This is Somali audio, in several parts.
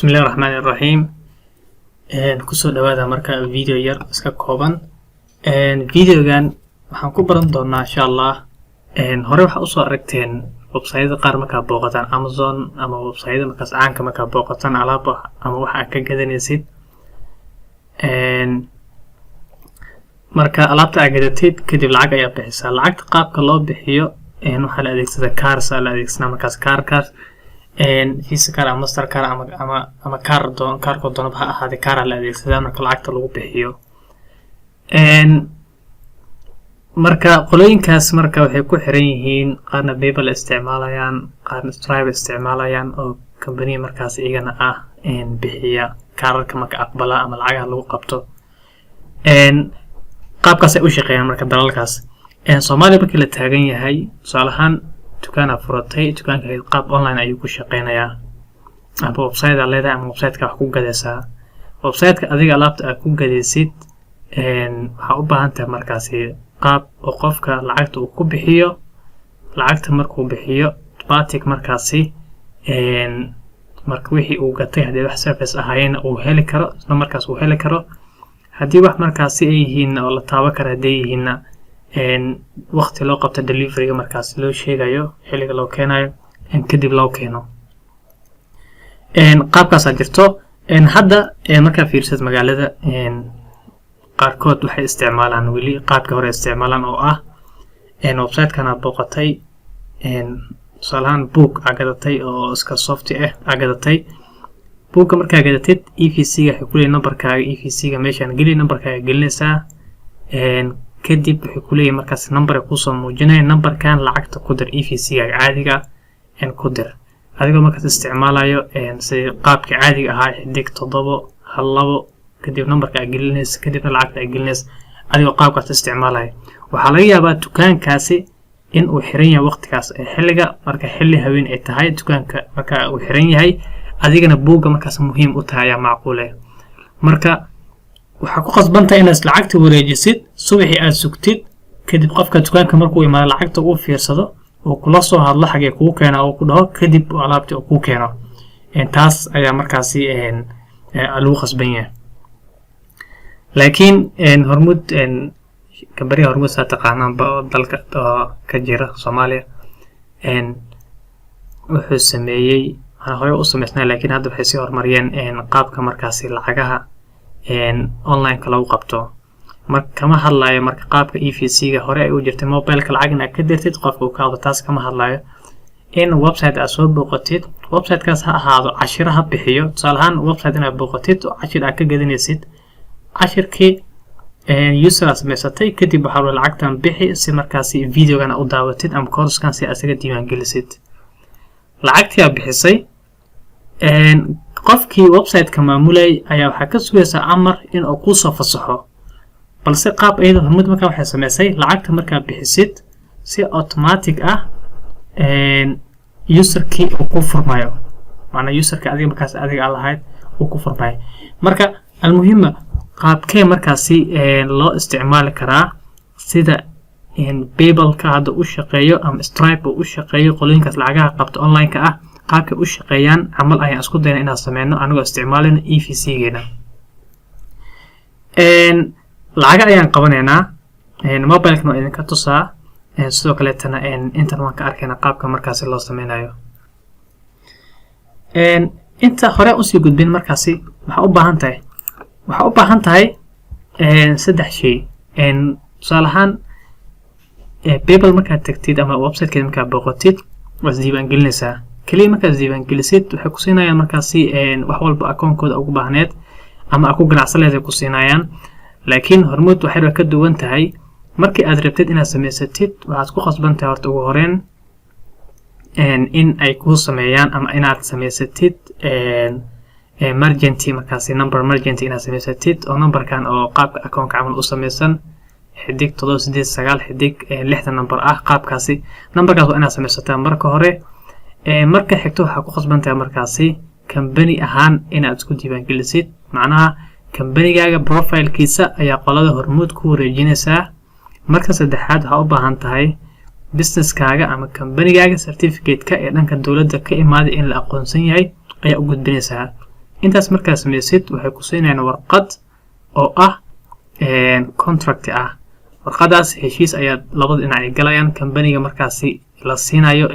Bismillahir Rahmanir Rahim. Kusoo dhawaada marka video yar iska kooban. Videogan waxaan ku baran doonaa insha Allah. Hore waxa u soo aragteen website qaar marka booqataan Amazon ama website markaas caanka marka booqataan alaab ama waxa aad ka gadanaysid. Marka alaabta aad gadatid kadib lacag ayaa bixisaa. Lacagta qaabka loo bixiyo waxa la adeegsadaa cards la adeegsanaa markaas cards Visa card ama Master card ama card ko doon waxa ahaade card la adeegsadaa marka lacagta lagu bixiyo. marka qolooyinkaas marka waxay ku xiran yihiin qaarna PayPal isticmaalayaan qaarna Stripe isticmaalayaan oo company markaas iyagana ah bixiya kaararka marka aqbala ama lacagaha lagu qabto. qaabkaas ay u shaqeeyaan marka dalalkaas Soomaaliya markii la taagan yahay tusaalahan dukaan furatay dukaanka qaab online ayuu ku shaqeynayaa ama website leedahay ama website-ka wax ku gadaysaa. website-ka adiga alaabta aad ku gadaysid waxa u baahan tahay markaasi qaab oo qofka lacagta uu ku bixiyo lacagta markuu bixiyo automatic markaasi marka wixii uu gatay hadii wax service ahaayeen uu heli karo isla markaas uu heli karo hadii wax markaasi ay yihiin oo la taaban karo hadii yihiin waqti loo qabto delivery markaas loo sheegayo xilliga loo keenayo kadib loo keeno. qaabkaas aad jirto hadda marka fiirsad magaalada qaarkood waxay isticmaalaan wili qaabka hore isticmaalaan oo ah website-kana booqatay salahan book agadatay oo iska software agadatay bookka marka gadatid EVC-ga waxa ku leeyahay numberkaaga EVC-ga meeshan gali numberkaaga gelinaysaa kadib waxa ku leeyahay markaas number ku soo muujinaya numberkan lacagta ku dir EVC-ga caadiga ku dir adigoo markaas isticmaalayo si qaabka caadiga ah xidig 712 kadib numberka aad gelinaysa kadib lacagta aad gelinaysa adigoo qaabkaas isticmaalayo waxa laga yaabaa dukaankaasi in uu xiran yahay waqtigaas xilliga marka xilli haween ay tahay dukaanka marka uu xiran yahay adigana buuga markaas muhiim u tahay macquule marka waxa ku qasbantahay inaad lacagta wareejisid subaxii aad sugtid kadib qofka dukaanka markuu imaado lacagta uu fiirsado oo kula soo hadlo xagee ku keena oo ku dhaho kadib alaabta ku keeno taas ayaa markaasi lagu qasban yahay. laakiin hormud kabari hormud sa taqaanaan dalka ka jira Soomaaliya wuxuu sameeyay hore u sameysnaa laakiin hadda waxay sii hormariyeen qaabka markaasi lacagaha online ka lagu qabto marka kama hadlayo marka qaabka EVC-ga hore ay u jirtay mobile-ka lacagna ka dirtid qofka uu ka qabo taas kama hadlayo in website aad soo booqatid website-kaas ha ahaado cashiraha bixiyo tusaalahan website inaad booqatid oo cashir aad ka gadanaysid cashirkii user sameysatay kadib waxa lacagtan bixi si markaasi videogana u daawatid ama course-kan si asaga diiwaan gelisid lacagtii aad bixisay qofkii website-ka maamulay ayaa waxa ka sugaysaa amar in uu ku soo fasaxo balse qaab ayada hormud marka waxay sameysay lacagta marka bixisid si automatic ah user-kii uu ku furmayo maana user-ka adiga markaas adiga lahayd uu ku furmayo marka almuhiima qaabkee markaasi loo isticmaali karaa sida PayPal-ka hadda u shaqeeyo ama Stripe u shaqeeyo qolooyinkaas lacagaha qabto online-ka ah qaabka u shaqeeyaan amal ayaan isku dayna inaan sameeyno anigoo isticmaalina EVC-geena lacaga ayaan qabanaynaa mobile-ka oo idinka tusaa sidoo kale tana internet ka arkayna qaabka markaasi loo sameeyo inta hore u sii gudbin markaasi waxa u baahan tahay saddex shay tusaalahan PayPal marka tagtid ama website-keeda marka booqatid waad diiwaan gelinaysaa kaliya marka diiwaan gelisid waxay ku siinayaan markaasi wax walba account-kooda ugu baahneed ama ku ganacsaleed ku siinayaan laakiin hormud waxay ka duwan tahay markii aad rabtid inaad sameysatid waxaad ku qasban tahay horta ugu horeen in ay ku sameeyaan ama inaad sameysatid emergency markaasi number emergency inaad sameysatid oo numberkan oo qaabka account-ka camal u sameysan xidig 789 xidig 6 number ah qaabkaasi numberkaas waa inaad sameysataa marka hore marka xigto waxa ku qasban tahay markaasi company ahaan inaad isku diiwaan gelisid macnaha company-gaaga profile-kiisa ayaa qolada hormud ku wareejinaysaa marka saddexaad waxa u baahan tahay business-kaaga ama company-gaaga certificate-ka ee dhanka dawladda ka imaaday in la aqoonsan yahay ayaa u gudbinaysaa intaas markaa sameysid waxay ku siinayaan warqad oo ah contract ah. warqadaas heshiis ayaa labada dhinac ay galayaan. company-ga markaasi la siinayo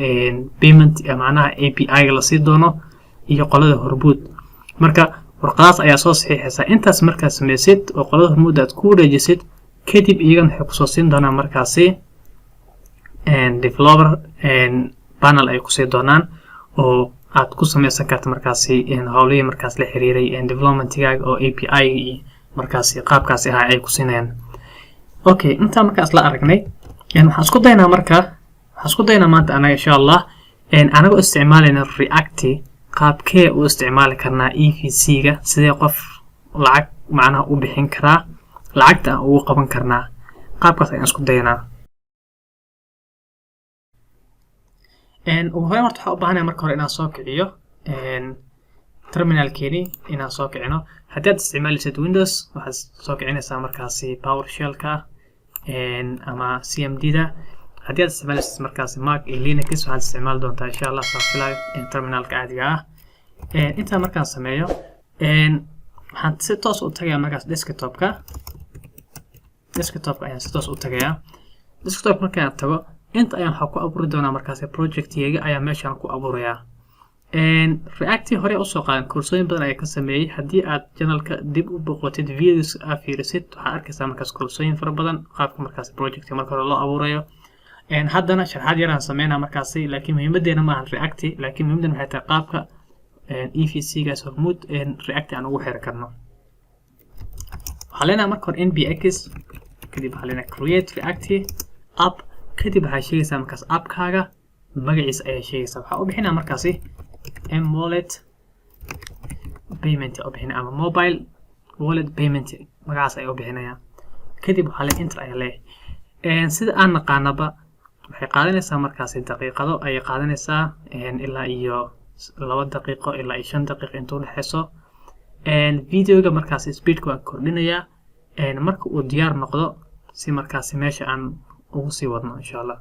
payment macnaha API-ga la sii doono iyo qolada Hormuud. marka warqadaas ayaa soo saxiixaysa. intaas markaa sameysid oo qolada Hormuud aad ku wareejisid kadib iyagana waxay kusoo siin doonaan markaasi developer panel ay kusii doonaan oo aad ku sameysan karta markaasi howlihii markaas la xiriiray development-gaaga oo API markaasi qaabkaasi ah ay ku siinayaan. okay, inta markaas la aragnay waxaan isku daynaa maanta anaga insha Allah anagoo isticmaalayna React qaabkee u isticmaali karnaa EVC-ga, sidee qof lacag macnaha u bixin karaa, lacagta aan ugu qaban karnaa, qaabkaas ayaan isku daynaa. ugu horreyn horta waxaan u baahanahay marka hore inaan soo kiciyo terminalkeeni inaan soo kicino. haddii aad isticmaalaysid Windows waxaad soo kicinaysaa markaasi PowerShell-ka ama CMD-da. haddii aad isticmaalaysid markaasi Mac iyo Linux waxaad isticmaali doontaa insha Allah filayo terminalka caadiga ah. intaa markaan sameeyo waxaan si toos u tagayaa markaas desktop-ka ayaan si toos u tagayaa. desktop markaan tago inta ayaan waxaa ku abuuri doonaa markaasi project-yga ayaa meeshaan ku abuurayaa. React hore u soo qaadan koorsooyin badan ayaa ka sameeyay. haddii aad channelka dib u boqotid videos aad fiirisid waxaad arkaysaa markaas koorsooyin fara badan qaabka markaas project marka hore loo abuurayo. haddana sharxaad yaraan sameynaa markaasi, laakiin muhiimadeena maaha React, laakiin muhiimadeena waxay tahay qaabka EVC-gaas Hormuud React aan ugu xiri karno. waxaa leenahay marka hore npx kadib waxaa leenahay create React app kadib waxaa sheegaysaa markaas appkaaga magaciisa ayaa sheegaysaa. waxaa u bixinaa markaasi wallet payment u bixinaa ama mobile wallet payment magacaas ayaa u bixinayaa. kadib waxaa le enter ayaa leeyahay. sida aan naqaanaba waxay qaadanaysaa markaasi daqiiqado ayay qaadanaysaa ilaa iyo 2 daqiiqo ilaa iyo 5 daqiiqo inta u dhaxayso. videoga markaasi speedka waan kordhinayaa marka uu diyaar noqdo si markaasi meesha aan ugu sii wadno insha Allah.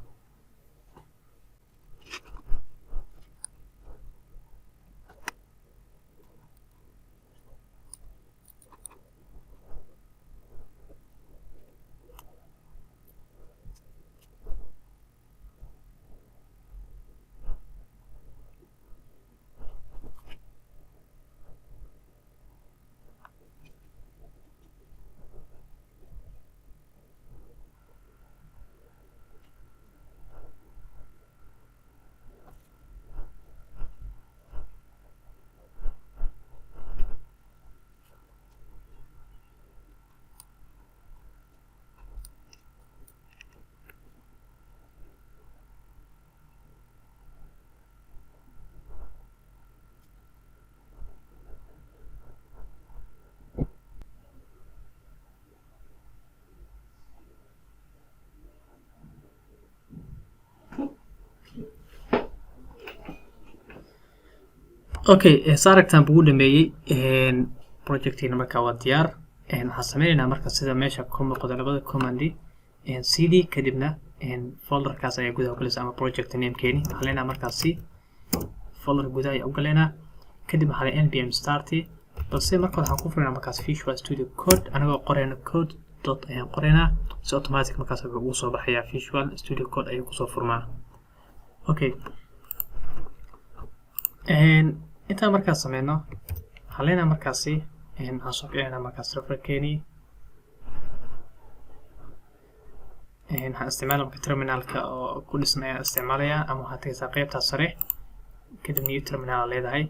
okay, saaragtaan buu dhameeyay project-ina markaa waa diyaar. waxaan sameynaynaa marka sida meesha ku muuqda labada command cd kadibna folderkaas ayaa gudaha u galaysa ama project name-keeni. waxaan leenahay markaas folder gudaha ayaa u galaynaa. kadib waxaa leenahay npm start balse marka waxaan ku furnaynaa markaas Visual Studio Code anagoo qorayna code dot ayaan qoraynaa si automatic markaas ugu soo baxaya Visual Studio Code ayuu kusoo furmaa. okay, intaan markaas sameyno waxaan leenahay markaasi waxaan soo kicinaa markaas serverkeeni. waxaan isticmaalaa marka terminalka oo ku dhisan ayaan isticmaalayaa ama waxaad tagaysaa qaybtaas sare kadib new terminal leedahay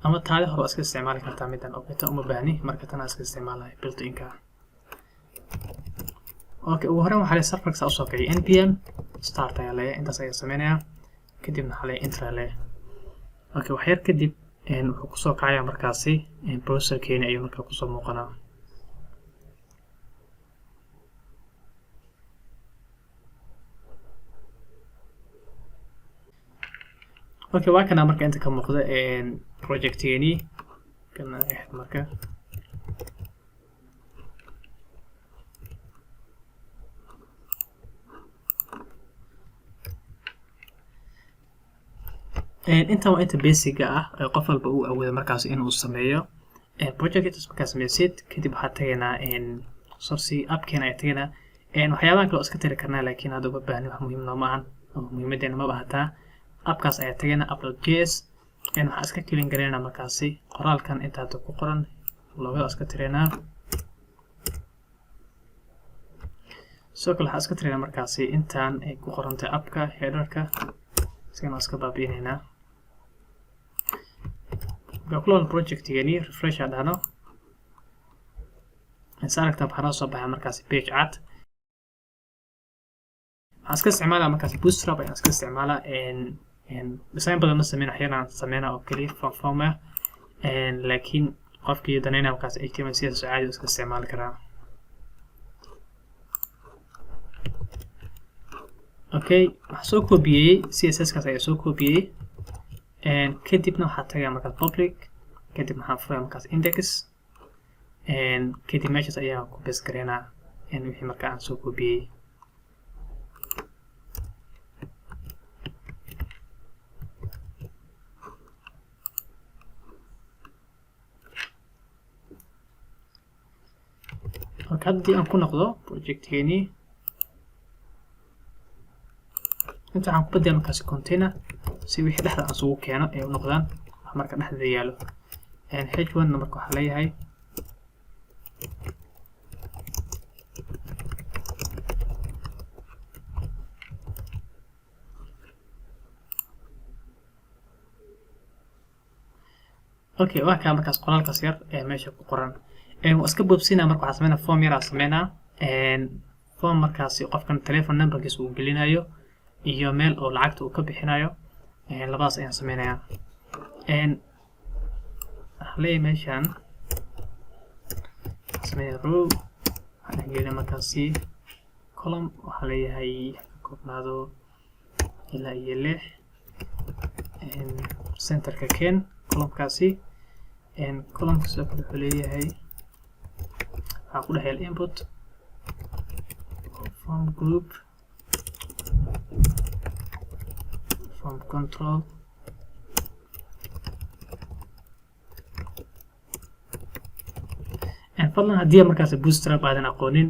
ama taadi hore iska isticmaali kartaa midaan opeta uma baahni marka tan iska isticmaalay built-in-ka. okay, ugu horreyn waxaa leeyahay serverka usoo kiciyo npm start ayaa leeyahay. intaas ayaa sameynayaa kadibna waxaa leeyahay enter ayaa leeyahay. okay, wax yar kadib wuxuu kusoo kacayaa markaasi browserkeeni ayuu markaa kusoo muuqanaa. okay, waa kana marka inta ka muuqda project-keeni kana marka inta waa inta basic ah qof walba uu awoodo markaas inuu sameeyo. project markaa sameysid kadib waxaad tagaynaa source appkeena ayaa tagaynaa waxyaabahan kale oo iska tiri karnaa laakiin hadda uma baahni wax muhiim nooma ahan oo muhiimadeena ma bahataa appkaas ayaa tagaynaa upload.js waxaan iska kelin garaynaa markaasi qoraalkan inta hadda ku qoran loogada iska tiraynaa sidoo kale waxaan iska tiraynaa markaasi intaan ay ku qorantay appka headerka isagana iska baabi'inaynaa kulan projectgeeni refresh aan dhahno insaaragta waxaa noo soo baxay markaasi page cad waxaan iska isticmaalaa markaasi bootstrap ayaan iska isticmaalaa design badan ma sameyn waxyaalaan sameynaa oo keliya form ah laakiin qofkii danaynaa markaasi HTML CSS caadi iska isticmaali karaa okay waxaan soo koobiyey CSS kaas ayaa soo koobiyey kadibna waxaa tagaya markaas public kadib waxaan furaya markaas index kadib meeshaas ayaa ku base gareynaa wixii markaa aan soo koobiyey marka haddii aan ku noqdo projectgeeni inta waxaan ku bedela markaasi container si wixii dhexda aan isugu keeno ay u noqdaan wax marka dhexdeeda yaalo h1 marka waxaa leeyahay okay waa kaa markaas qoraalkaas yar ee meesha ku qoran waa iska boobsinaa marka waxaa sameynaa form yaraa sameynaa form markaasi qofkan telephone numberkiisa uu gelinayo iyo meel oo lacagta uu ka bixinayo labadaas ayaan sameynayaa leeyahay meeshaan sameeya row waxaan gelina markaasi column waxaa leeyahay ka koobnaado ilaa iyo 6 centerka keen columnkaasi columnka sidoo kale wuxuu leeyahay waxaa ku dhex yaal input form group form control fadlan haddii markaas bootstrap aadan aqoonin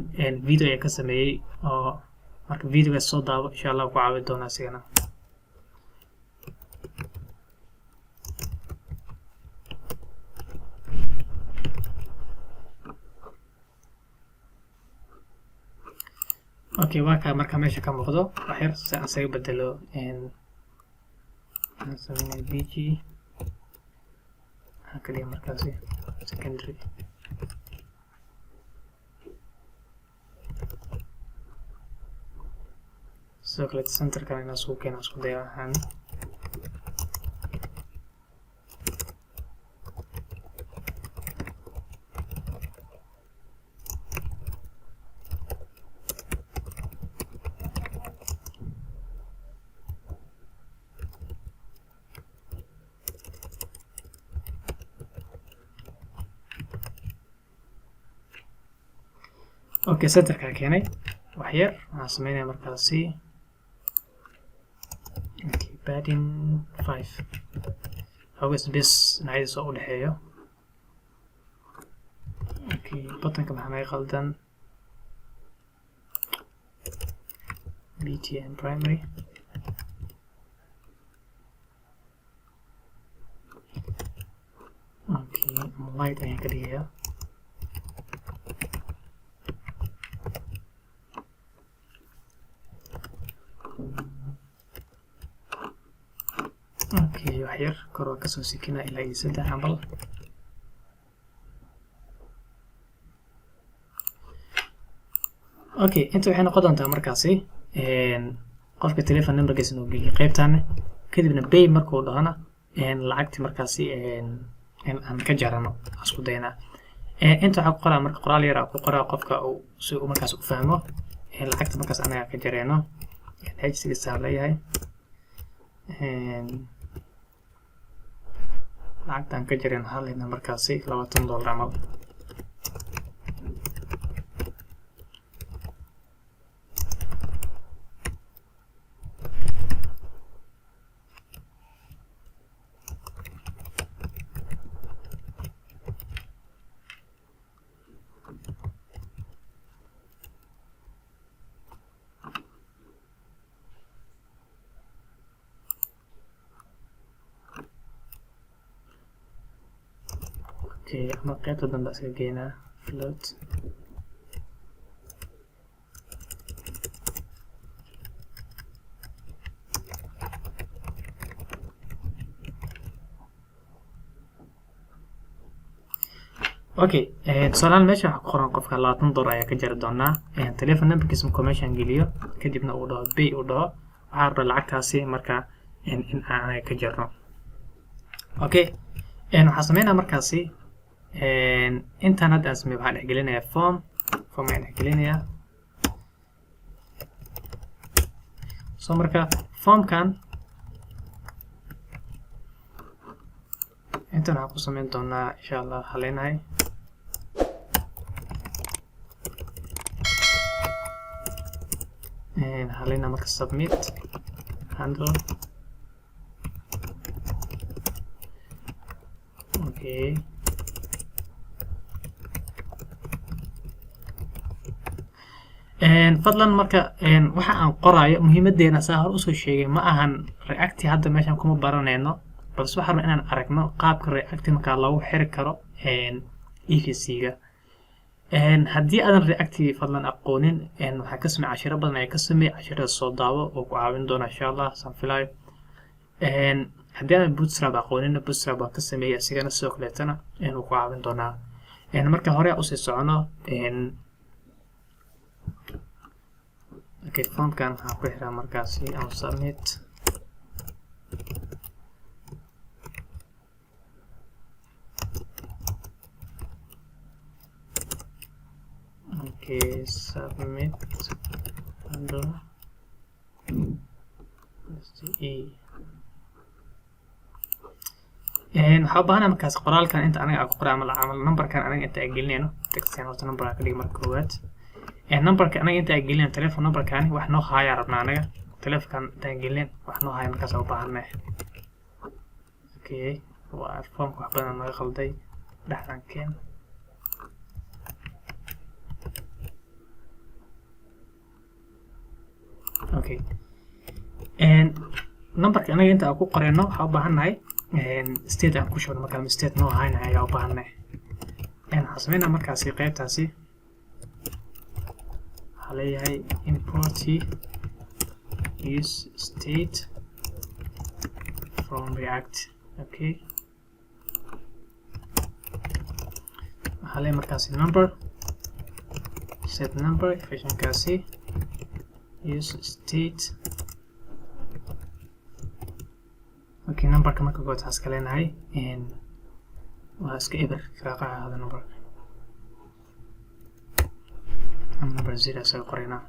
video ayaa ka sameeyey oo marka videogaas soo daabo insha allah ku caawin doonaa isigana okay waa kaa marka meesha ka muuqdo wax yar si aan isaga bedelo aan sameynay bg waxaan ka dhiga markaasi secondary sidoo kale centerkan inaan isugu keena isku daya ahaan okay centerka keenay wax yar waxaan sameynaya markaasi padding 5 always bes dhinacyadiisa u dhexeeyo okay buttonka maxaa naga qaldan btn primary okay light ayaan ka dhigayaa okay wax yar kor waa kasoo sikinaa ilaa iyo 3 camal okay inta waxay noqon doontaa markaasi qofka telephone numberkiisa inuu geliyo qaybtaana kadibna pay markuu dhahana lacagti markaasi aan ka jarano isku daynaa inta waxaa ku qoraa marka qoraal yar ku qoraa qofka uu si uu markaas u fahmo lacagta markaas anaga ka jareeno h6 leeyahay lacagtaan ka jareen waxaa leedahay markaasi $20 camal okay ama qaybta dambe iska geynaa float okay tusaale meesha waxa ku qoran qofka $20 ayaa ka jari doonaa telephone numberkiisa markuu meeshaan geliyo kadibna uu dhaho pay uu dhaho waxaa rabaa lacagtaasi marka in aan ka jarno okay waxaan sameynaa markaasi intaan hadda aan sameeyo waxaan dhex gelinayaa form ayaan dhex gelinayaa so marka formkan intaan waxaan ku sameyn doonaa insha allah haleynahay haleyna marka submit handle okay fadlan marka waxa aan qoraayo muhiimadeena saa hor usoo sheegay ma ahan react hadda meeshan kuma baranayno balse waxaan rabaa inaan aragno qaabka react marka lagu xiri karo EVC-ga haddii aadan react fadlan aqoonin waxaa ka sameey cashiro badan ayaa ka sameey cashirada soo daawo oo ku caawin doona insha allah san filayo haddii aadan bootstrap aqoonin bootstrap waan ka sameeyay asigana sidoo kaleetana uu ku caawin doonaa marka hore usii socono okay formkan waxaan ku xiraa markaasi on submit okay submit handle waxaa u baahanaa markaas qoraalkan inta anaga aan ku qoray ama numberkan anaga inta aan gelinayno textian horta number aan ka dhigi marka koowaad numberka anaga inta aan gelinayno telephone numberkani wax noo haayaa rabnaa anaga telefonkan inta aan gelin wax noo haaya markaas aan u baahanay okay waa formka wax badan naga qalday dhexdan keen okay numberka anaga inta aan ku qorayno waxaa u baahannahay state aan ku shubno markaa state noo hayna ayaa u baahannahay waxaan sameynaa markaasi qaybtaasi waxaa leeyahay import use state from react okay waxaa leeyahay markaasi number set number efficientkaasi use state okay numberka marka good waxaa iska leenahay waa iska eber firaaqa hada numberka ama number 0 isaga qoraynaa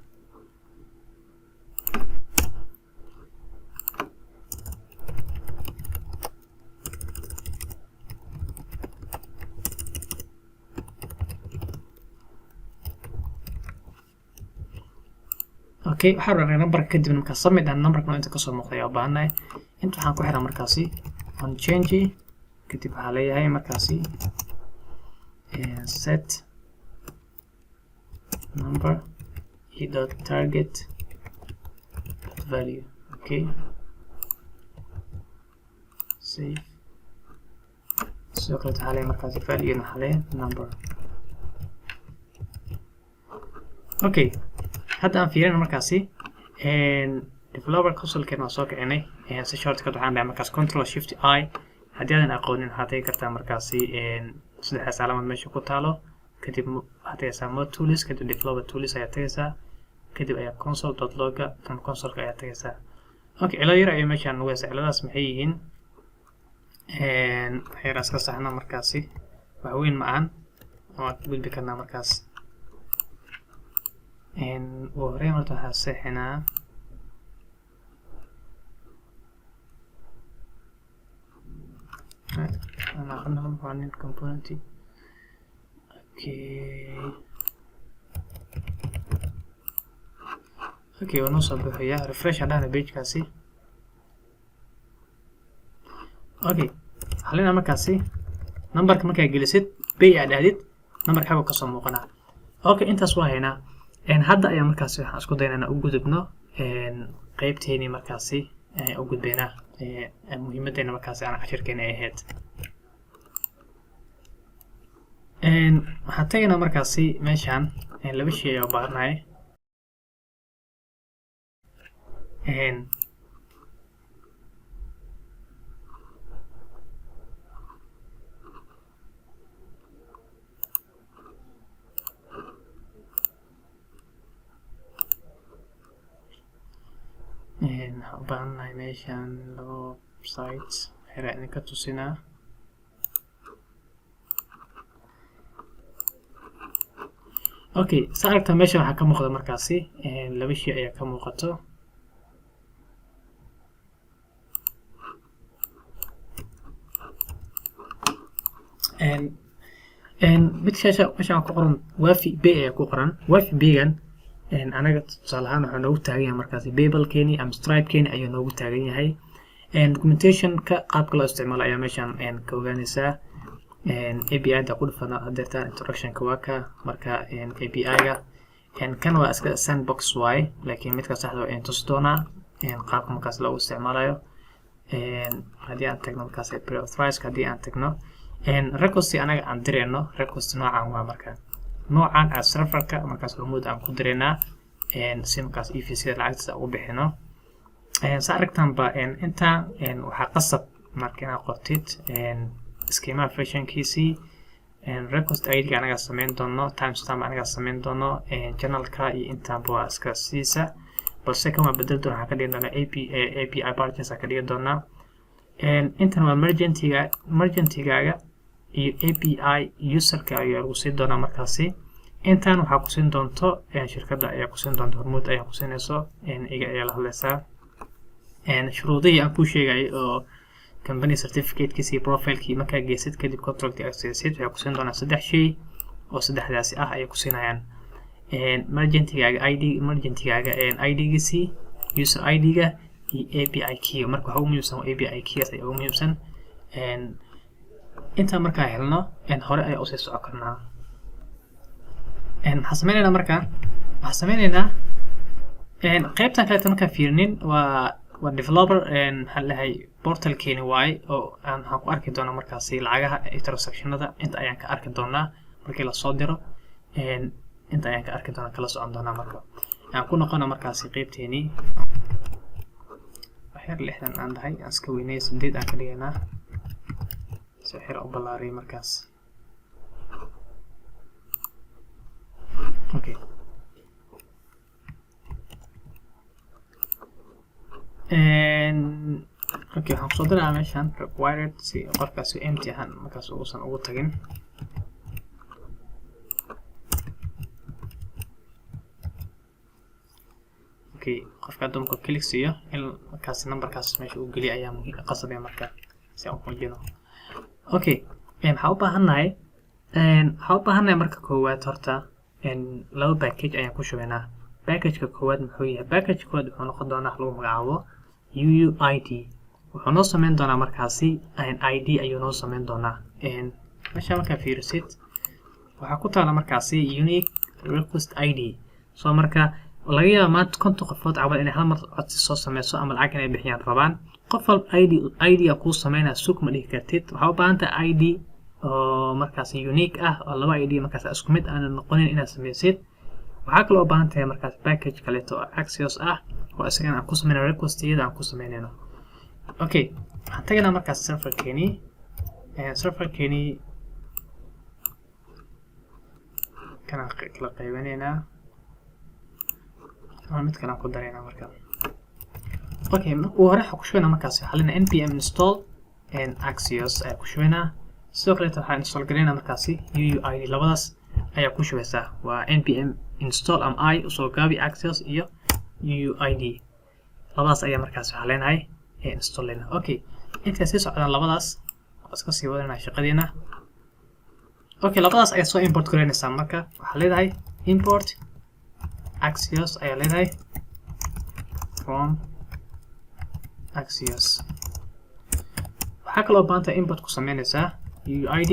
okay waxaan rabnaa numberka kadib markaa submit aan numberka inta kasoo muuqday oo baahannahay inta waxaan ku xiraa markaasi on change kadib waxaa leeyahay markaasi set number dot target value okay save sidoo kale waxaa leeyahay markaasi value waxaa leeyahay number okay hadda aan fiirino markaasi developer consolekeena waa soo kicinay si shortcut waxaan dhahay markaas control shift I haddii aadan aqoonin waxaad tagi kartaa markaasi saddexdaas calaamad meesha ku taalo kadib waxaad tagaysaa more tools kadib developer tools ayaad tagaysaa kadib ayaa console.log ama consoleka ayaad tagaysaa okay cilado yar ayay meeshaan nugu haysaa ciladaas maxay yihiin waxyar iska saxna markaasi wax weyn ma ahan waan ka gudbi karnaa markaas ugu horeyn horta waxaa seexinaa أنا أخذنا عن الكومبوننت أوكي ونوصل بحياه ريفرش على البيج كاسي أوكي خلينا مركاسي نمبرك مركا جلست بي إعدادات نمبرك حاجة قصة مقنعة أوكي أنت سوا هنا هذا أيام مركاسي أسكت دينا أنا أوجد ابنه قيبتيني مركاسي أوجد بينه مهمتنا مركز أنا عشر كنا إهات waxaan tagaynaa markaasi meeshaan laba shay ayaa u baahanahay. waxaan u baahanahay meeshaan labo sites xira idinka tusinaa. okay, saa aragtaa meesha waxaa ka muuqda markaasi laba shay ayaa ka muuqato. mid meeshaan ku qoran wafi bay ayaa ku qoran. wafi baygan anaga tusaale ahaan waxaa noogu taagan yahay markaasi babelkeeni ama stripekeeni ayuu noogu taagan yahay. documentationka qaabka loo isticmaalo ayaa meeshaan ka ogaanaysaa. API-da ku dhufana hadeertaan introductionka waa ka marka API-ga kan waa iska sandbox waaye, laakiin midka saxda waa tusi doonaa qaabka markaas loogu isticmaalayo. haddii aan tagno markaas pre-authorized, haddii aan tagno request anaga aan direyno request noocan waa marka noocan as serverka markaas hormuud aan ku direynaa si markaas EVC lacagtiisa ugu bixino. saa aragtaanba intaan waxaa qasab marka inaad qortid schema versionkiisii, request ID anaga sameyn doono, timestamp anaga sameyn doono, channelka iyo intaanba waa iska siisa, balse kan waa bedel doona. waxaa ka dhigi doonaa API parties ka dhigi doonaa. intan waa mergentigaaga iyo API userka ayaa lagu siin doonaa markaasi. intan waxaa ku siin doonto shirkadda ayaa ku siin doonto, hormuud ayaa ku siinayso, iga ayaa la hadlaysaa. shuruudihii aan kuu sheegay oo company certificatekiisii profilekii markaa geysid kadib contract accessid waxay ku siin doonaa 3 shay oo 3daasi ah ayay ku siinayaan. mergentigaaga ID-giisii, user ID-ga iyo API key. marka waxa ugu muhiimsan API keys ayaa ugu muhiimsan. intaa markaa helno hore ayaa usii socon karnaa. maxaan sameynaynaa marka? waxaan sameynaynaa qaybtan kaleeta markaan fiirinin waa developer maxaa lahay portalkeeni waaye oo waxaan ku arki doonaa markaasi lacagaha transactionada inta ayaan ka arki doonaa markii lasoo diro. inta ayaan ka arki doonaa kala socon doonaa. marka aan ku noqona markaasi qaybteeni waxyar 60 aan dhahay aan iska weynay 8 aan ka dhigaynaa si xira u balaariyo markaas. okay, waxaan kusoo diraa meeshaan required si qofkaasi empty ahaan markaas uusan ugu tagin. okay, qofka dumka click siiyo in markaas numberkaas meesha uu geliyo ayaa muhiim qasabaya marka si aan u muujino. okay, waxaan u baahannahay marka koowaad horta laba package ayaan ku shubaynaa. packageka koowaad muxuu yahay? package koowaad wuxuu noqon doonaa lagu magacaabo UUID. wuxuu noo sameyn doonaa markaasi ID ayuu noo sameyn doonaa. meesha markaa fiirisid waxaa ku taala markaasi unique request ID. soo marka laga yaaba maanta 50 qofood camal inay hal mar codsi soo sameyso ama lacag inay bixiyaan rabaan. qof walba ID kuu sameynaa suuq ma dhihi kartid. waxaa u baahan tahay ID oo markaas unique ah oo laba ID markaas isku mid aan noqonin inaad sameysid. waxaa kaloo u baahan tahay markaas package kaleeto oo Axios ah oo isagana aan ku sameynay request iyada aan ku sameynayno. okay, waxaan tagaynaa markaas serverkeeni kana kala qaybinaynaa ama mid kale aan ku daraynaa marka. okay, marka hore waxaan ku shubaynaa markaas waxaa leenahay npm install Axios ayaa ku shubaynaa. sidoo kale waxaan install garaynaa markaasi UUID. labadaas ayaa ku shubaysaa waa npm install am I usoo gaabi Axios iyo UUID. labadaas ayaa markaas waxaa leenahay install lena. okay, inta sii socdaan labadaas iska sii wadanaa shaqadeena. okay, labadaas ayaa soo import garaynaysaa. marka waxaa leedahay import Axios ayaa leedahay from Axios. waxaa kaloo baanta import ku sameynaysaa UUID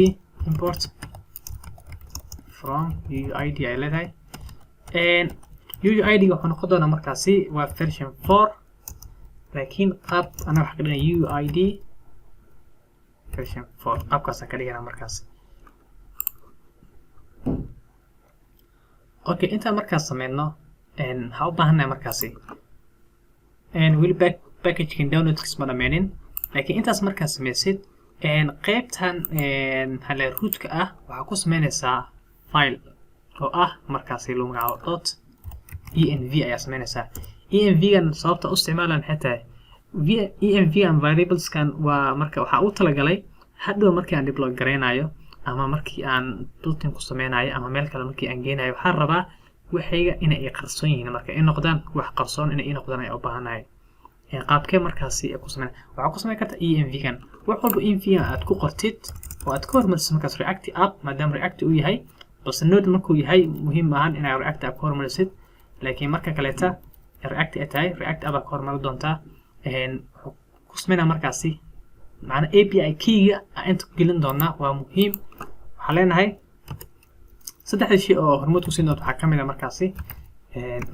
import from UUID ay leedahay. UUID wuxuu noqon doonaa markaasi waa version 4 laakiin qaab ana wax ka dhigay UUID version 4 qaabkaas ka dhigana markaas. okay inta markaas sameeyno waxaan u baahanahay markaasi weli package-kan downloadkiis ma dhameenin laakiin intaas markaas sameysid qaybtan maxaa la root-ka ah waxaa ku sameynaysaa file oo ah markaasi lagu magacaabo .env ayaa sameynaysaa env-gan sababta u isticmaalaan maxay tahay env-gan variableskan waa marka waxaa u talagalay hadhow markii aan deploy gareynayo ama markii aan built-in ku sameynayo ama meel kale markii aan geynayo waxaan rabaa waxayga inay qarsoon yihiin marka in noqdaan wax qarsoon inay noqdaan ay u baahanahay qaabkee markaasi ku sameyn waxaa ku sameyn karta env-gan wax walba env-gan aad ku qortid oo aad ka hormarisid markaas react app maadaama react uu yahay balse node markuu yahay muhiim maahan inaad react app ka hormarisid laakiin marka kaleeta react ay tahay react app ka hormari doontaa wuxuu ku sameynaa markaasi macna API keyga aan inta gelin doonaa waa muhiim waxaan leenahay saddexda shay oo hormuud ku siin doonta waxaa ka mid ah markaasi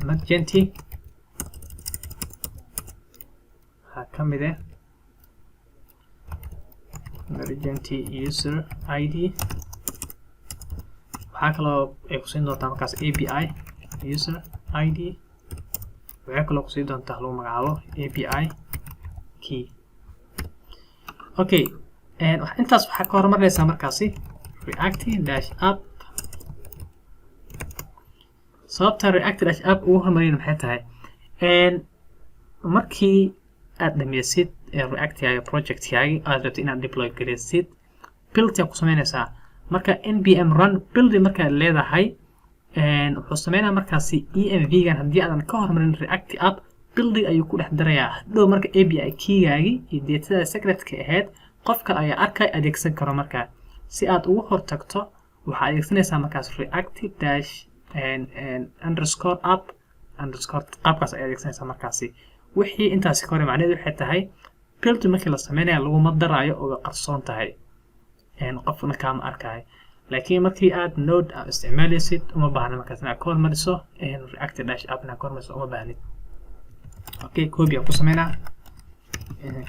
Magenti waxaa ka mid ah Magenti user ID waxaa kaloo ay ku siin doontaa markaas API user ID waxaa kaloo ku siin doontaa lagu magacaabo API key okay intaas waxaa ka hormaraysaa markaasi react-app sababta react-app ugu hormariyay maxay tahay markii aad dhameysid react-yaaga project-yaaga aad rabto inaad deploy gareysid build ayaa ku sameynaysaa marka npm run build markaad leedahay wuxuu sameynaa markaasi env-gan haddii aadan ka hormarin react-app building ayuu ku dhex darayaa hadhow marka API keygaagi iyo data secret-ka ahayd qof kale ayaa arkay adeegsan karo markaa si aad ugu hortagto waxaa adeegsanaysaa markaas react-_app_ qaabkaas ayaa adeegsanaysaa markaasi wixii intaasi ka hor macnaheedu waxay tahay build markii la sameynaya laguma daraayo oo qarsoon tahay qofna kaama arkaayo laakiin markii aad node isticmaalaysid uma baahna markaas inaad ka hormariso react-app inaad ka hormariso uma baahnid okay copy ku sameynaa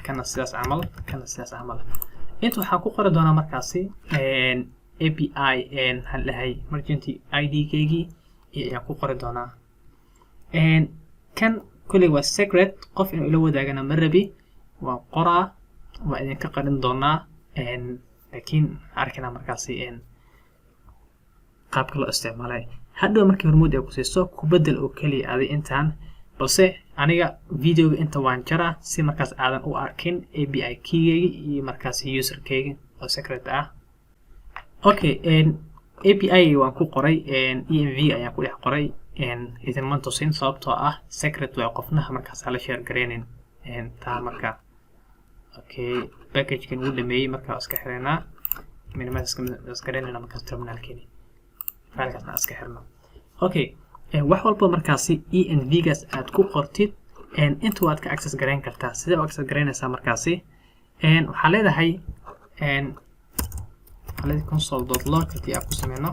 kana sidaas camal inta waxaan ku qori doonaa markaasi API waxaan leeyahay Magenti ID-keygii ayaan ku qori doonaa kan kulli waa secret qof inuu ila wadaagana ma rabi waan qoraa waa idinka qarin doonaa laakiin arkina markaasi qaabka loo isticmaalay hadhow markii hormuud ay ku siiso ku bedel oo kaliya adi intaan balse aniga videoga inta waan jaraa si markaas aadan u arkin API keyga iyo markaas user keyga oo secret ah okay API waan ku qoray env ayaan ku dhex qoray idin ma tusin sababtoo ah secret waa qofnaha markaas la share gareynin taa marka okay package-kan uu dhameeyay marka iska xirnaa minimize iska gareynaa markaas terminal-keeni file-kaasna iska xirno okay wax walba markaasi env-gaas aad ku qortid inta waad ka access gareyn kartaa sidee u access gareynaysaa markaasi waxaa leedahay console.log hadii aan ku sameyno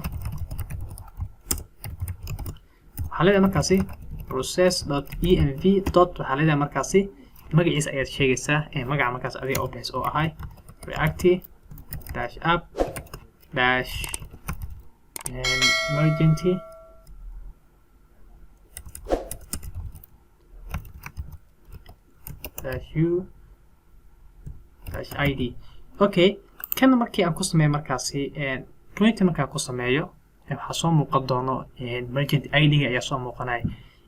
waxaa leedahay markaasi process.env. waxaa leedahay markaasi magaciisa ayaad sheegaysaa magaca markaas adiga oo bixis oo ahay react-app-Magenti -u-id okay kan markii aan ku sameeyo markaasi print markaan ku sameeyo waxaa soo muuqan doono Magenti ID-ga ayaa soo muuqanaya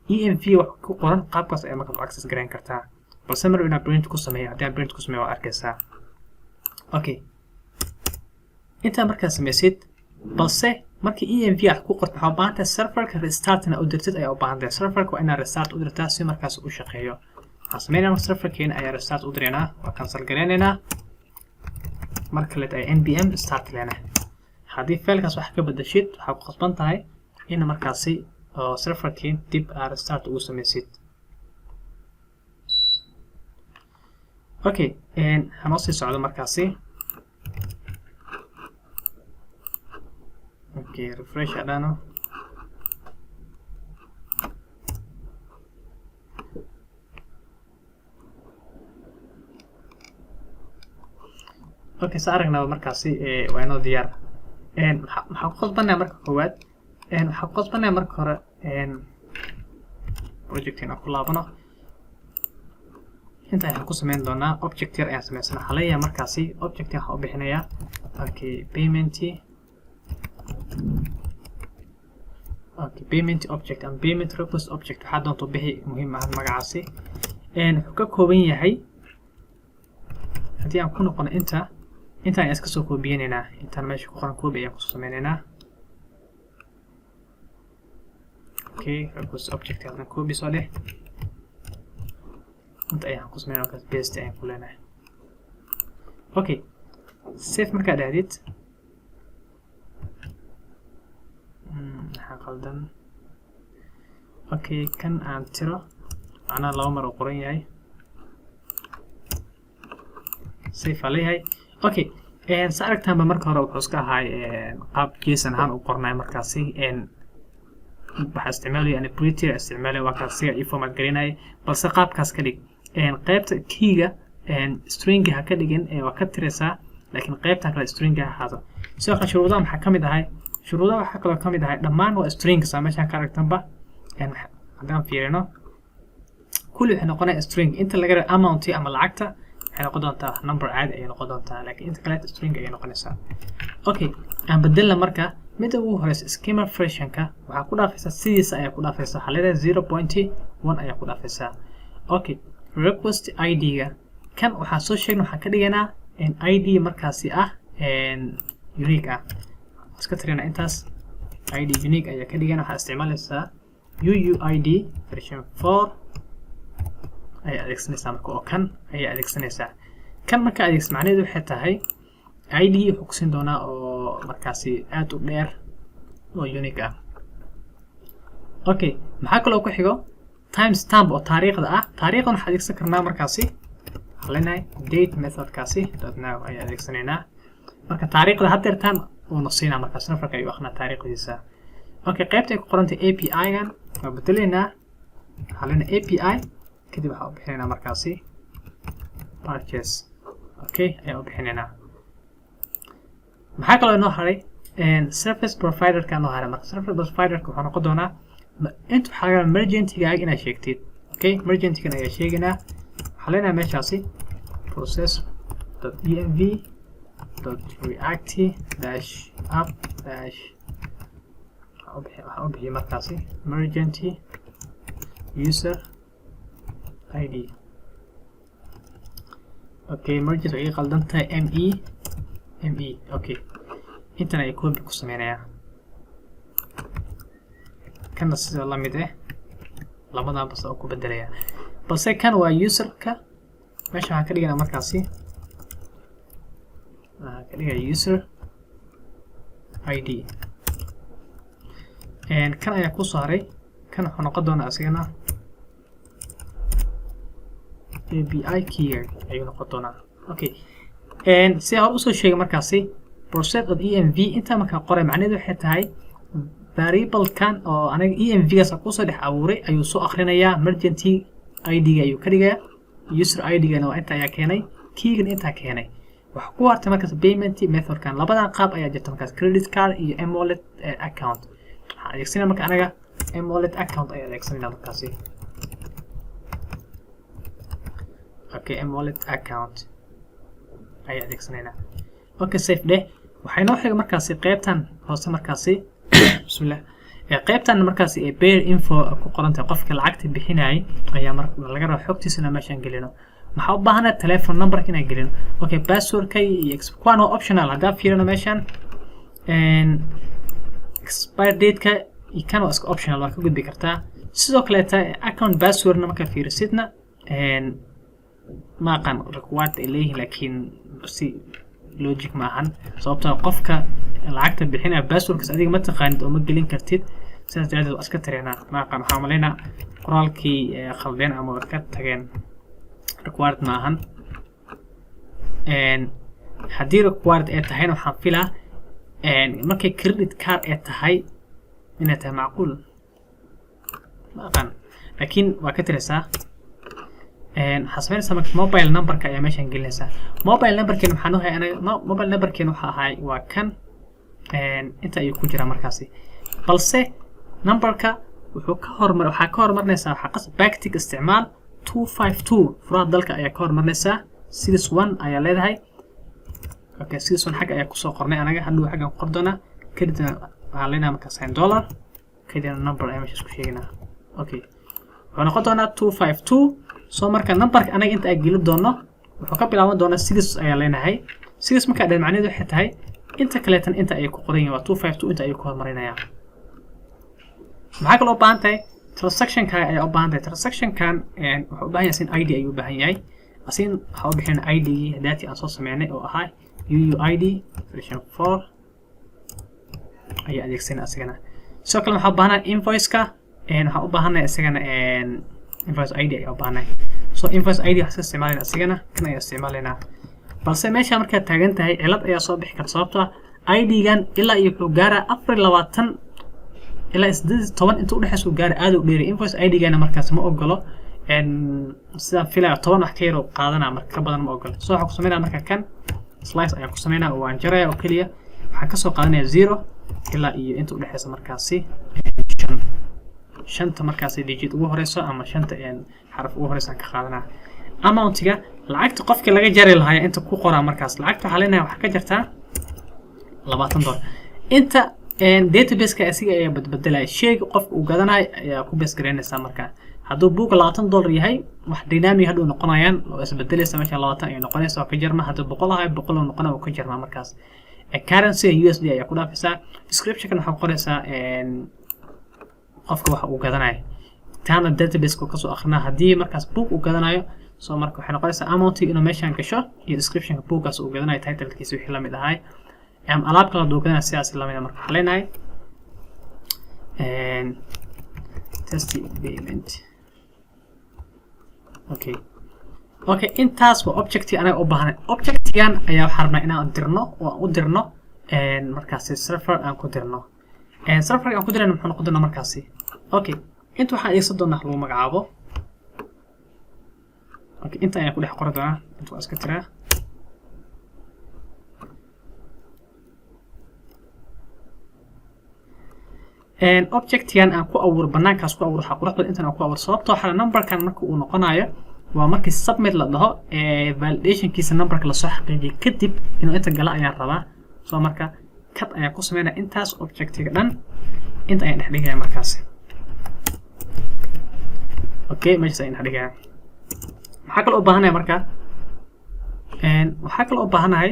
env wax ku qoran qaabkaas ayaa markaas access gareyn kartaa balse mar inaad print ku sameeyo haddii aan print ku sameeyo waad arkaysaa okay intaa markaad sameysid balse markii env aad ku qorto waxaa u baahan tahay serverka restartna u dirtid ayaa u baahan tahay serverka waa inaad restart u dirtaa si markaas u shaqeeyo waxaan sameynaa serverkeena ayaa restart u direynaa waa cancel gareynaynaa mar kale ay npm start leena haddii failkaas wax ka bedeshid waxaa ku qasban tahay in markaasi oo serverkeen dib aad restart ugu sameysid okay hanoo sii socdo markaasi okay refresh adano okay sa aragnaa markaasi waa inoo diyaar maxaa ku qasbanaa marka koowaad waxaan ku qasbanaya marka hore projectina ku laabano inta ayaan ku sameyn doonaa object yar ayaan sameysana waxaa leeyahay markaasi object waxaan u bixinayaa okay payment object and payment request object waxaa doonto bixi muhiim ah magacaasi wuxuu ka kooban yahay haddii aan ku noqono intaan ayaan iska soo koobiyeynaynaa intaan meesha ku qoran koobi ayaan kusoo sameynaynaa okay request object ayaan koobi soo dheh inta ayaan ku sameynaa markaas paste ayaan ku leenahay okay save markaa dhahdid maxaa qaldan okay kan aan tiro macnaha 2 mar oo qoran yahay save aa leeyahay okay sa aragtaanba marka hore wuxuu iska ahay qaab JSON ahaan u qornay markaasi waxaa isticmaalaya ani prettier isticmaalaya waa kaasiga ii format gelinay balse qaabkaas ka dhig qaybta keyga string ha ka dhigin waa ka tiraysaa laakiin qaybtan kale string ha ahaato sidoo kale shuruudaha maxaa ka mid ahay shuruudaha waxaa kaloo ka mid ahay dhammaan waa strings meeshaan ka aragtanba haddaan fiirino kulli waxay noqonaya string inta laga reebo amount ama lacagta waxay noqon doontaa number caadi ayay noqon doontaa laakiin inta kale string ayay noqonaysaa okay aan bedelna marka midda ugu horeysa schema versionka waxaa ku dhaafaysaa sidiisa ayaa ku dhaafaysaa waxaa leedahay 0.1 ayaa ku dhaafaysaa okay request id-ga kan waxaan soo sheegnay waxaan ka dhigaynaa id markaasi ah unique ah iska tirina intaas id unique ayaa ka dhigana waxaa isticmaalaysaa uuid version 4 ayaa adeegsanaysaa marka oo kan ayaa adeegsanaysaa kan marka adeegsan macnaheedu waxay tahay id wuxuu ku siin doonaa oo markaasi aad u dheer oo unique ah okay maxaa kaloo ku xigo timestamp oo taariikhda ah taariikhdan waxaa adeegsan karnaa markaasi waxaa leenahay date methodkaasi .now ayaa adeegsanaynaa marka taariikhda haddeertaan uuna siinaa markaas nafarka ayuu akhnaa taariikhdiisa okay qaybta ay ku qorantay API-gan waa bedelaynaa waxaa leenahay API kadib waxaa u bixinaynaa markaasi purchase okay ayaa u bixinaynaa maxaa kaloo inoo haray service provider-ka inoo haray marka service provider-ka wuxuu noqon doonaa inta waxaa laga emergency-gaaga inaad sheegtid okay emergency-gan ayaa sheegaynaa waxaa leenahay meeshaasi process.env .react-app waxaan u bixiyay markaasi emergency user id okay emergency ay qaldan tahay me okay intan ay copy ku sameynaya kana sida la mid labadan bas oo ku bedelaya balse kan waa userka meesha waxaan ka dhiganaa markaasi ka dhigaya user id kan ayaa ku soo haray kan wuxuu noqon doonaa asigana API key ayuu noqon doonaa okay si aan usoo sheegay markaasi process.env inta markaa qoray macnaheedu waxay tahay variable-kan oo aniga env-gaas kusoo dhex abuuray ayuu soo akhrinayaa emergency id-ga ayuu ka dhigayaa user id-gana waa inta ayaa keenay keygan intaa keenay waxa ku hartay markaas payment method-kan labadan qaab ayaa jirta markaas credit card iyo mWallet account waxaan adeegsanaya marka anaga mWallet account ayaa adeegsanayna markaasi okay mWallet account ayaa adeegsanayna okay safe dheh waxay noo xiga markaasi qaybtan hoose markaasi bismillah qaybtan markaasi ee bear info ku qorantay qofka lacagta bixinay ayaa laga rabo xogtiisana meeshan gelino maxaa u baahanaa telephone number inaan gelino okay password-ka iyo kuwaan waa optional haddaa fiirino meeshan expire date-ka iyo kan waa iska optional waa ka gudbi kartaa sidoo kaleeta account password-na markaa fiirisidna ma aqaan required ay leeyihiin laakiin si logic ma ahan sababtoo qofka lacagta bixinaya passwordkaas adiga ma taqaanid oo ma gelin kartid sidaas daraadeed waa iska tareynaa ma aqaan waxaa malaynaa qoraalkii khaldeen ama ka tageen required ma ahan haddii required ay tahayna waxaan filaa markay credit card ay tahay inay tahay macquul ma aqaan laakiin waa ka tiraysaa waxaa sameynaysaa marka mobile number-ka ayaa meeshan gelinaysaa mobile number-keena waxaan uhay anaga mobile number-keena waxa ahay waa kan inta ayuu ku jiraa markaasi balse numberka wuxuu ka hormarnaysaa waxa qas backtick isticmaal 252 furaha dalka ayaa ka hormarnaysaa 61 ayaa leedahay okay 61 xagga ayaa ku soo qornay anaga hadhow xaggan ku qordona kadibna waxaan leenahay markaas $1 kadibna number ayaa meesha isku sheegnaa okay waxaan noqon doonaa 252 soo marka numberka anaga inta ay geli doono wuxuu ka bilaaban doonaa 6 ayaa leenahay 6 marka dhan macnaheedu waxay tahay inta kaleetan inta ay ku qoran yihiin waa 252 inta ay ku hormarinayaan maxaa kaloo u baahan tahay transaction ka ayaa u baahan tahay transaction kan wuxuu u baahan yahay in ID ayuu u baahan yahay asin waxa uu bixin ID data aan soo sameynay oo ahaa UUID version 4 ayaa adeegsanay asagana sidoo kale waxaa u baahan invoice ka waxaa u baahan asagana invoice ID ayaa u baahan so invoice ID waxa isticmaalayna asagana kan ayaa isticmaalayna balse meesha marka taagan tahay cilad ayaa soo bixi karta sababtoo ID gan ilaa iyo wuxuu gaaraa 24 ilaa 18 inta u dhaxayso gaar aad u dheeri invoice ID gana markaas ma ogolo sida filaa 10 wax ka yar oo qaadana marka badan ma ogolo soo waxa ku sameynaa marka kan slice ayaa ku sameynaa oo aan jaray oo kaliya waxaan ka soo qaadanaya 0 ilaa iyo inta u dhaxayso markaasi 5 markaasi digit ugu horeyso ama 5 xaraf ugu horeyso aan ka qaadanaa amountiga lacagta qofkii laga jari lahaa inta ku qoraa markaas lacagta waxa leenahay waxa ka jirta $20 inta database ka asiga ayaa badbadalay shay qofka uu gadanayo ayaa ku base gareynaysa marka hadduu book $20 yahay wax dynamic haduu noqonayaan oo isbedelaysa meesha 20 ay noqonaysa oo ka jarma hadduu 100 ahay 100 noqonaa oo ka jarma markaas currency USD ayaa ku dhaafaysaa description kan waxa qoraysaa qofka waxa uu gadanayo taana database ka soo akhrina haddii markaas book uu gadanayo soo marka waxay noqonaysaa amount inuu meeshan gasho iyo description ka bookgaas uu gadanayo title-kiisa wixii la mid ahay alaab kala duwan sidaas la mid ah marka waxaan leenahay test payment okay intaas waa objecti anaga u baahnay objectigan ayaa waxaan rabnaa inaan dirno oo u dirno markaas server aan ku dirno server aan ku dirno muxuu noqon doonaa markaasi okay inta waxaan adeegsan doonaa lagu magacaabo okay inta ayaan ku dhex qori doonaa inta waa iska tiraa objectigan aan ku abuur banaankaas ku abuur waxa qurux badan intaan aan ku abuur sababtoo xala numberkan marka uu noqonayo waa markii submit la dhaho validation kiisa numberka la soo xaqiijiyo kadib inuu inta gala ayaan rabaa soo marka cut ayaan ku sameynaa intaas objectiga dhan inta ayaan dhex dhigaya markaas okay meesha ayaan dhex dhigaya maxaa kale u baahanahay marka waxaa kale u baahanahay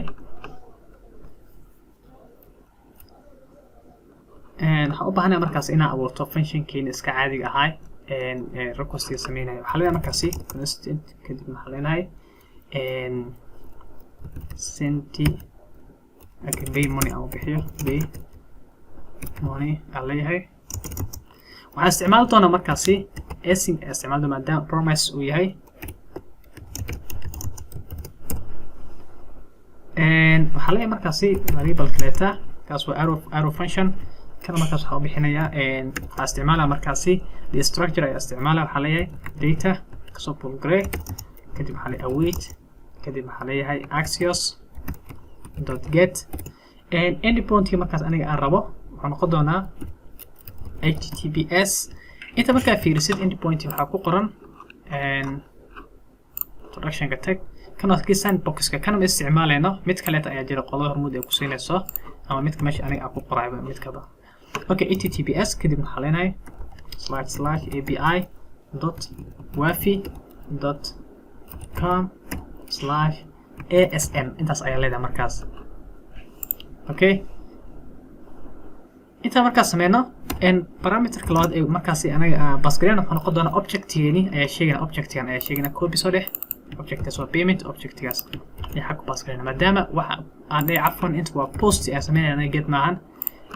waxaan u baahanahay markaas inaan abuurto functionkeena iska caadiga ahay requestiga sameynayo waxaa leenahay markaasi constant kadib waxaa leenahay senti pay money aan u bixiyo pay money aan leeyahay waxaan isticmaali doonaa markaasi async ayaa isticmaali doonaa maadaama promise uu yahay waxaa leeyahay markaasi variable kaleeta kaas waa arrow function كذا مركز حاول بحنايا استعمالها مركزي structure أي استعمالها حاليا data كسوبل gray كده حاليا await كده حاليا هاي axios dot get endpoint مركز أنا أقربه هنقدرنا https أنت مركز في reset endpoint وحاكو قرن introduction كتك كانوا كي sandbox كانوا استعمالنا متكلت أيادير قلوه رمود يكسين الصح أما متك ماشي أنا أقول قريبا متكذا okay https كده حاليا /api.wafi.com/asm intaas ayaa leedahay markaas okay inta markaas sameeyno parameterka labaad ee markaas anaga basgareyn waxaan noqon doonaa objectigeeni ayaa sheegana copy soo dhex objectaas waa payment objectigaas ee xaq ku basgareyn maadaama waxa aan dhigay cafwan inta waa post ee sameynayna get maahan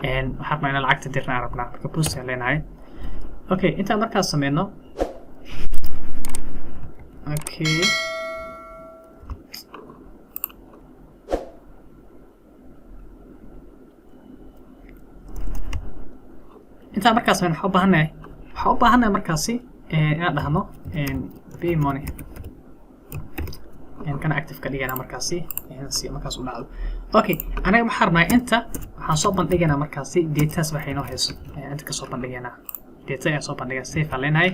waxaan rabnaa inaan lacagta dirnaa rabnaa marka post aan leenahay okay inta markaas sameeyno okay inta markaas waxaan u baahanahay markaasi inaan dhahno pay money kana active ka dhigana markaasi si markaas u dhacdo okay anaga waxaan rabnaa inta waxaan soo bandhigaynaa markaasi dataas waxay noo hayso inta ka soo bandhigaynaa data ayaa soo bandhigaa save aan leenahay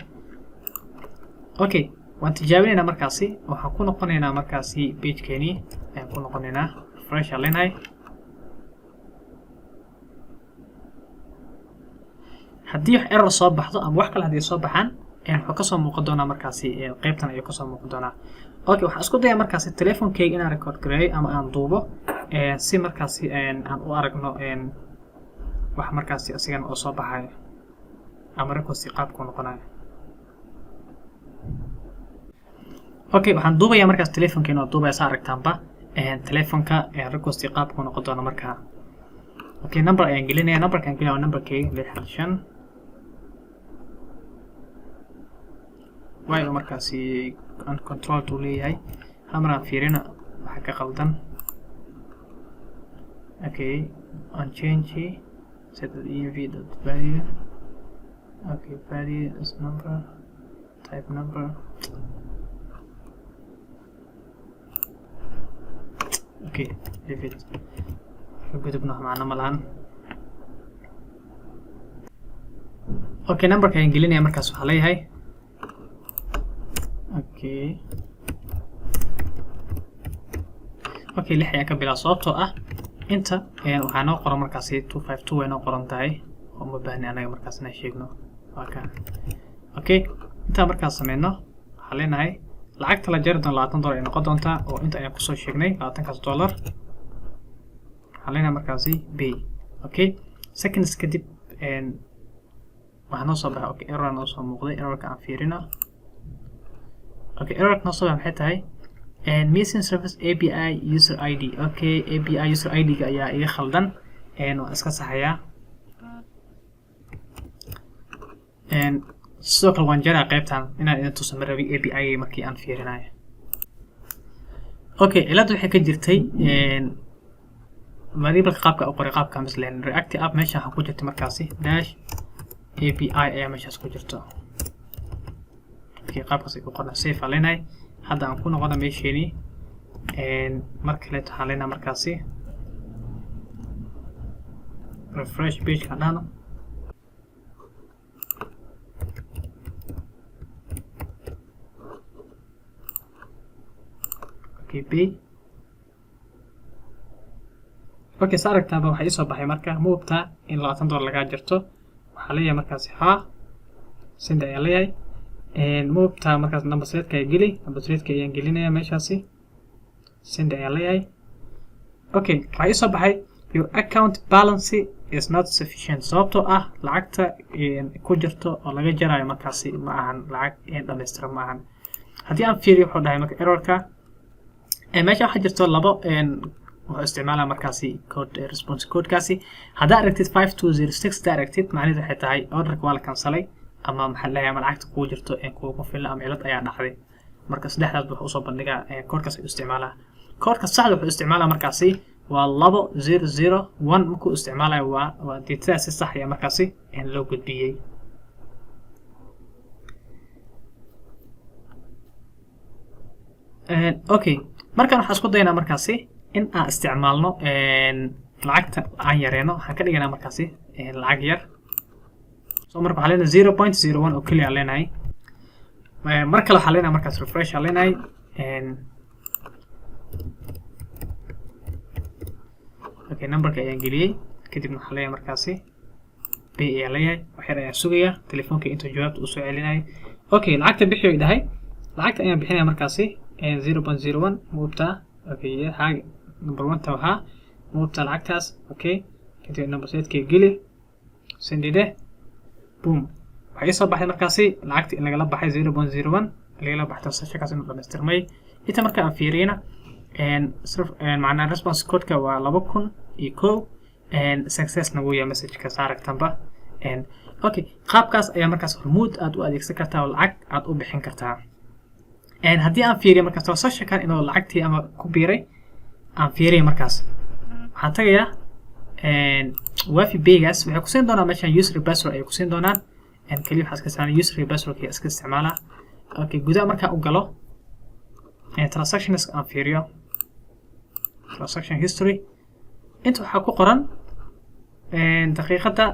okay waan tijaabinaynaa markaasi waxaan ku noqonaynaa markaasi page-keeni ayaan ku noqonaynaa refresh aan leenahay haddii wax error soo baxdo ama wax kale haddii soo baxaan wuxuu kasoo muuqan doonaa markaasi qaybtan ayuu kasoo muuqan doonaa okay waxaan isku dayaa markaasi telefonkeyga inaan record gareeyo ama aan duubo si markaasi aan u aragno wax markaasi asigana oo soo baxayo ama recordsi qaabku noqonayo okay waxaan duubayaa markaas telefonkeena oo duubaya saa aragtaanba telefonka recordsi qaabku noqon doona markaa okay number ayaan gelinayaa numberkaan gelinaya waa numberkeyga 6 waayo markaasi uncontrolled uu leeyahay hamaraan fiirina waxa ka qaldan okay on change set the ev.value okay value is number type number okay leave it gudubna macna malahan okay numberka ayaan gelinaya markaas waxaa leeyahay okay okay 6 ayaan ka bilaa sababtoo ah inta waxaa noo qoran markaasi 252 way noo qoran tahay oo ma baahni anaga markaas inaan sheegno waa kan okay intaa markaas sameyno waxaa leenahay lacagta la jari doon $20 ay noqon doontaa oo inta ayaan kusoo sheegnay $20 waxaa leenahay markaasi pay okay seconds kadib waxaa noo soo baxay okay error noo soo muuqday errorka aan fiirina okay error noo soo baxay maxay tahay missing service API user ID okay API user ID ga ayaa iga khaldan waan iska saxayaa sidoo kale waan jaraa qaybtan inaan idin tuso marabi API markii aan fiirinayo okay ciladu waxay ka jirtay variable qaabka u qoray qaabka misleen react app meesha waxa ku jirtay markaasi dash API ayaa meeshaas ku jirto okay qaabkaas ay ku qorna save aan leenahay hadda aan ku noqono meesheeni marka kale waxaan leenahay markaasi refresh page ka dhahno okay pay okay saaragtaaba waxa ii soo baxay marka moobta in $20 laga jarto waxaa leeyahay markaasi ha send ayaa leeyahay moobta markaas number threadka ay geli number threadka ayaan gelinayaa meeshaasi send ayaa leeyahay okay waxa ii soo baxay your account balance is not sufficient sababtoo ah lacagta ku jirto oo laga jarayo markaasi ma ahan lacag dhammaystiran ma ahan haddii aan fiiriyo wuxuu dhahay marka errorka meesha waxaa jirto labo wuxuu isticmaalaa markaasi code response codekaasi haddaa aragtid 5206 daa aragtid macnaheedu waxay tahay orderka waa la kansalay ama maxaa leeyahay ama lacagta kugu jirto kugu filan ama cilad ayaa dhacday marka saddexdaas wuxuu usoo bandhigaa koodkaas ayuu isticmaalaa koodka saxda wuxuu isticmaalaa markaasi waa 2001 markuu isticmaalayo waa data si sax ah markaasi loo gudbiyey okay markaan waxaan isku daynaa markaasi in aan isticmaalno lacagta aan yareeno waxaan ka dhiganaa markaasi lacag yar soo marka waxaa leenahay 0.01 oo keliya leenahay mar kale waxaa leenahay markaas refresh aan leenahay okay numberka ayaan geliyey kadibna waxaa leeyahay markaasi pay ayaa leeyahay waxyar ayaan sugayaa telefoonka intuu jawaabta uu soo celinayay okay lacagta bixi way dhahay lacagta ayaan bixinaya markaasi 0.01 moobta okay haaga number 1 ta waxa moobta lacagtaas okay kadib number 8 geli send ide boom waxay soo baxay markaasi lacagta in lagala baxay 0.01 lagala baxay sashakaas inuu dhameystirmay inta marka aan fiiriyana macna response code-ka waa 2001 success na wuu yahay message-ka saaragtanba okay qaabkaas ayaa markaas hormuud aad u adeegsan kartaa oo lacag aad u bixin kartaa haddii aan fiiriyo markaas sashakaas inuu lacagtii ama ku biiray aan fiiriyo markaas waxaan tagayaa wafi baygaas waxay ku siin doonaa meeshan user password ay ku siin doonaan kaliya waxaa iska isticmaalaa user passwordka iska isticmaalaa okay gudaha markaan u galo transactions aan fiiriyo transaction history inta waxaa ku qoran daqiiqada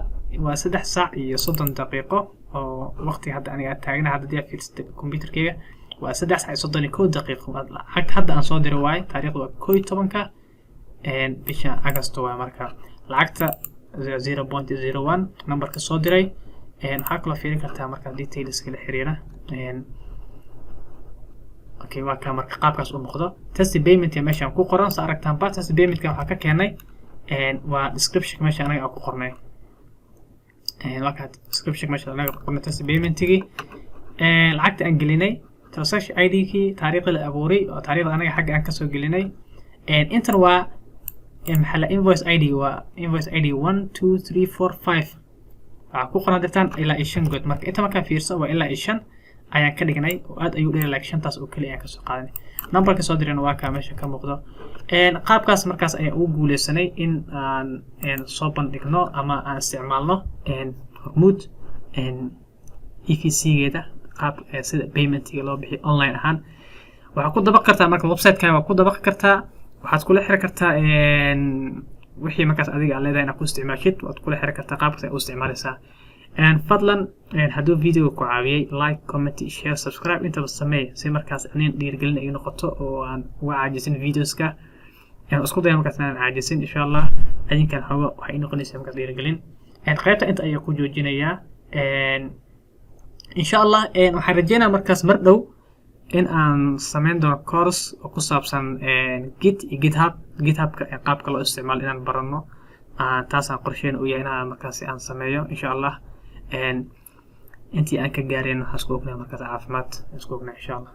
waa 3 saac iyo 30 daqiiqo oo waqti hadda aniga taagna hadda diya fiirsatay computerkayga waa 3 saac iyo 31 daqiiqo hadda aan soo diray waay taariikhdu waa 11ka bisha Agosto waa marka lacagta 0.01 numberka soo diray waxaa kala fiirin kartaa marka details kala xiriira okay waa ka marka qaabkaas u muuqdo test payment ya meeshan ku qoran sa aragtaan ba test payment ka waxa ka keenay waa description meesha anaga ku qornay lacagta description meesha anaga ku qornay test payment-gi lacagta aan gelinay transaction ID-ki taariikhda la abuuray oo taariikhda anaga xagga aan ka soo gelinay intan waa maxalla invoice ID waa invoice ID 1 2 3 4 5 waxa ku qoran dirtaan ilaa 5 god marka inta marka fiirso waa ilaa 5 ayaan ka dhignay oo aad ayuu dheer laakiin taas oo kaliya ka soo qaadanay numberka soo direen waa ka meesha ka muuqdo qaabkaas markaas ayaa ugu guuleysanay in aan soo bandhigno ama aan isticmaalno Hormuud EVC-geeda qaab sida payment-ga loo bixiyo online ahaan waxa ku dabaq kartaa marka website-ka waa ku dabaq kartaa waxaad kula xiriir kartaa wixii markaas adiga aan leedahay inaad ku isticmaashid waad kula xiriir kartaa qaabkaas ay u isticmaalaysaa fadlan hadduu video ku caawiyay like comment share subscribe intaba samee si markaas aanin dhiirigelin ay noqoto oo aan uga caajisin videoska isku dayo markaas aan caajisin insha Allah adinkan xogo waxay noqonaysaa markaas dhiirigelin qaybta inta ayaa ku joojinayaa insha Allah waxaan rajeynayaa markaas mar dhow in aan sameyn doono course oo ku saabsan Git iyo GitHub-ka qaabka loo isticmaalo inaan barano taas aan qorsheyn u yahay inaan markaas aan sameeyo insha Allah intii aan ka gaareen waxaan isku ognahay markaas caafimaad isku ognahay insha Allah